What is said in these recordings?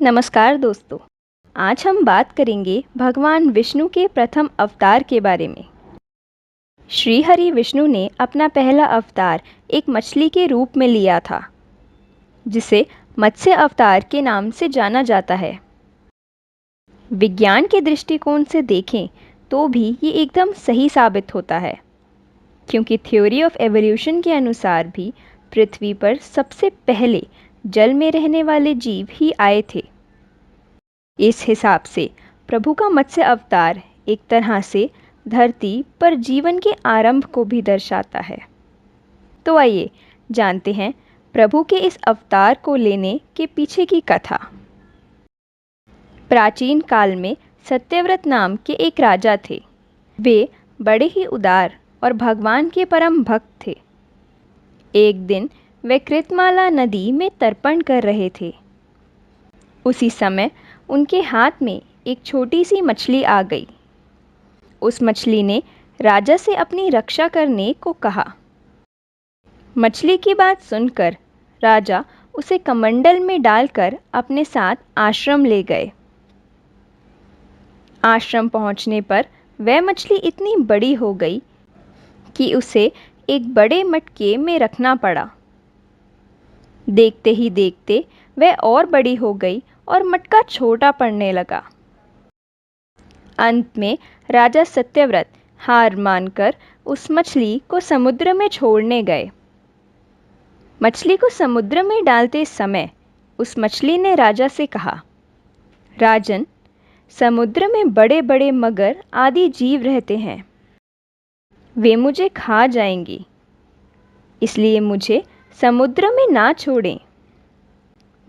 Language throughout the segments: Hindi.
नमस्कार दोस्तों। आज हम बात करेंगे भगवान विष्णु के प्रथम अवतार के बारे में। श्री हरि विष्णु ने अपना पहला अवतार एक मछली के रूप में लिया था, जिसे मत्स्य अवतार के नाम से जाना जाता है। विज्ञान के दृष्टिकोण से देखें तो भी ये एकदम सही साबित होता है, क्योंकि थ्योरी ऑफ एवोल्यूशन के अनुसार भी पृथ्वी पर सबसे पहले जल में रहने वाले जीव ही आए थे। इस हिसाब से प्रभु का मत्स्य अवतार एक तरह से धरती पर जीवन के आरंभ को भी दर्शाता है। तो आइए जानते हैं प्रभु के इस अवतार को लेने के पीछे की कथा। प्राचीन काल में सत्यव्रत नाम के एक राजा थे। वे बड़े ही उदार और भगवान के परम भक्त थे। एक दिन वे कृतमाला नदी में तर्पण कर रहे थे। उसी समय उनके हाथ में एक छोटी सी मछली आ गई। उस मछली ने राजा से अपनी रक्षा करने को कहा। मछली की बात सुनकर राजा उसे कमंडल में डालकर अपने साथ आश्रम ले गए। आश्रम पहुंचने पर वह मछली इतनी बड़ी हो गई कि उसे एक बड़े मटके में रखना पड़ा। देखते ही देखते वह और बड़ी हो गई और मटका छोटा पड़ने लगा। अंत में राजा सत्यव्रत हार मानकर उस मछली को समुद्र में छोड़ने गए। मछली को समुद्र में डालते समय उस मछली ने राजा से कहा, राजन, समुद्र में बड़े बड़े मगर आदि जीव रहते हैं। वे मुझे खा जाएंगे, इसलिए मुझे समुद्र में ना छोड़ें।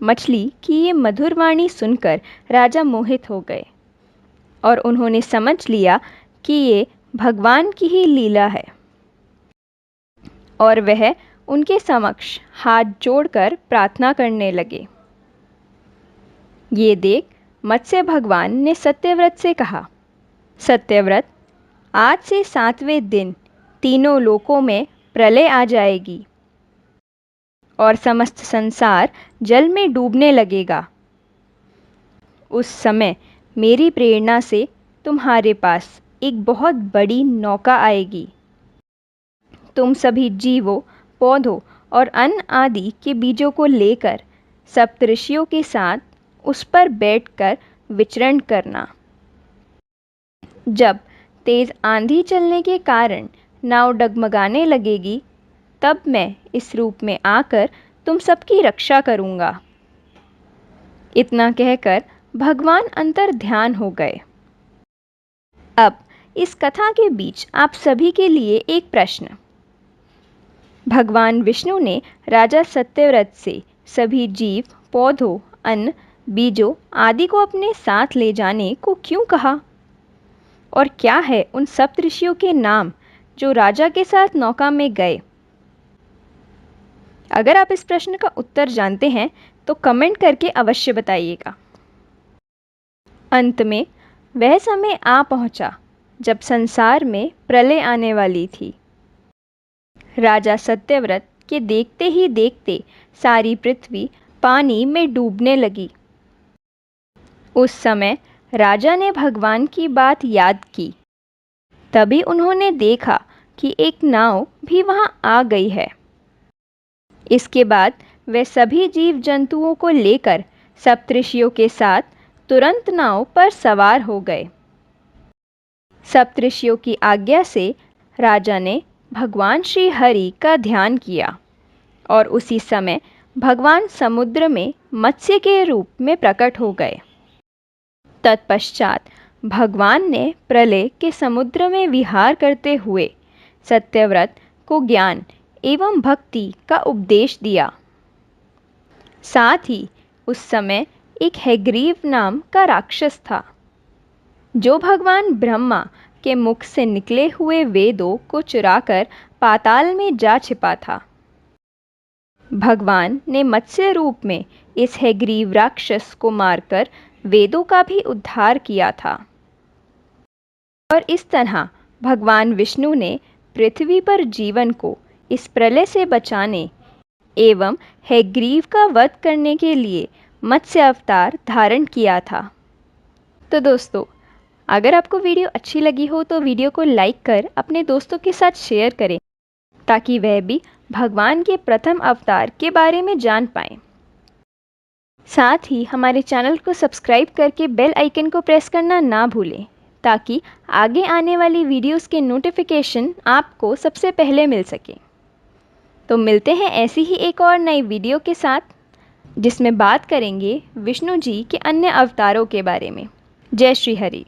मछली की ये मधुर वाणी सुनकर राजा मोहित हो गए और उन्होंने समझ लिया कि ये भगवान की ही लीला है, और वह उनके समक्ष हाथ जोड़कर प्रार्थना करने लगे। ये देख मत्स्य भगवान ने सत्यव्रत से कहा, सत्यव्रत, आज से 7वें दिन तीनों लोकों में प्रलय आ जाएगी और समस्त संसार जल में डूबने लगेगा। उस समय मेरी प्रेरणा से तुम्हारे पास एक बहुत बड़ी नौका आएगी। तुम सभी जीवों, पौधों और अन्न आदि के बीजों को लेकर सप्तऋषियों के साथ उस पर बैठकर विचरण करना। जब तेज आंधी चलने के कारण नाव डगमगाने लगेगी, तब मैं इस रूप में आकर तुम सबकी रक्षा करूंगा। इतना कहकर भगवान अंतर ध्यान हो गए। अब इस कथा के बीच आप सभी के लिए एक प्रश्न। भगवान विष्णु ने राजा सत्यव्रत से सभी जीव, पौधों, अन्न, बीजों आदि को अपने साथ ले जाने को क्यों कहा? और क्या है उन सप्तऋषियों के नाम जो राजा के साथ नौका में गए? अगर आप इस प्रश्न का उत्तर जानते हैं तो कमेंट करके अवश्य बताइएगा। अंत में वह समय आ पहुंचा जब संसार में प्रलय आने वाली थी। राजा सत्यव्रत के देखते ही देखते सारी पृथ्वी पानी में डूबने लगी। उस समय राजा ने भगवान की बात याद की। तभी उन्होंने देखा कि एक नाव भी वहां आ गई है। इसके बाद वे सभी जीव जंतुओं को लेकर सप्तऋषियों के साथ तुरंत नाव पर सवार हो गए। सप्तऋषियों की आज्ञा से राजा ने भगवान श्री हरि का ध्यान किया और उसी समय भगवान समुद्र में मत्स्य के रूप में प्रकट हो गए। तत्पश्चात भगवान ने प्रलय के समुद्र में विहार करते हुए सत्यव्रत को ज्ञान एवं भक्ति का उपदेश दिया। साथ ही उस समय एक हैग्रीव नाम का राक्षस था, जो भगवान ब्रह्मा के मुख से निकले हुए वेदों को चुराकर पाताल में जा छिपा था। भगवान ने मत्स्य रूप में इस हैग्रीव राक्षस को मारकर वेदों का भी उद्धार किया था। और इस तरह भगवान विष्णु ने पृथ्वी पर जीवन को इस प्रलय से बचाने एवं हैग्रीव का वध करने के लिए मत्स्य अवतार धारण किया था। तो दोस्तों, अगर आपको वीडियो अच्छी लगी हो तो वीडियो को लाइक कर अपने दोस्तों के साथ शेयर करें ताकि वह भी भगवान के प्रथम अवतार के बारे में जान पाएं। साथ ही हमारे चैनल को सब्सक्राइब करके बेल आइकन को प्रेस करना ना भूलें ताकि आगे आने वाली वीडियोस के नोटिफिकेशन आपको सबसे पहले मिल सके। तो मिलते हैं ऐसी ही एक और नई वीडियो के साथ जिसमें बात करेंगे विष्णु जी के अन्य अवतारों के बारे में। जय श्री हरि।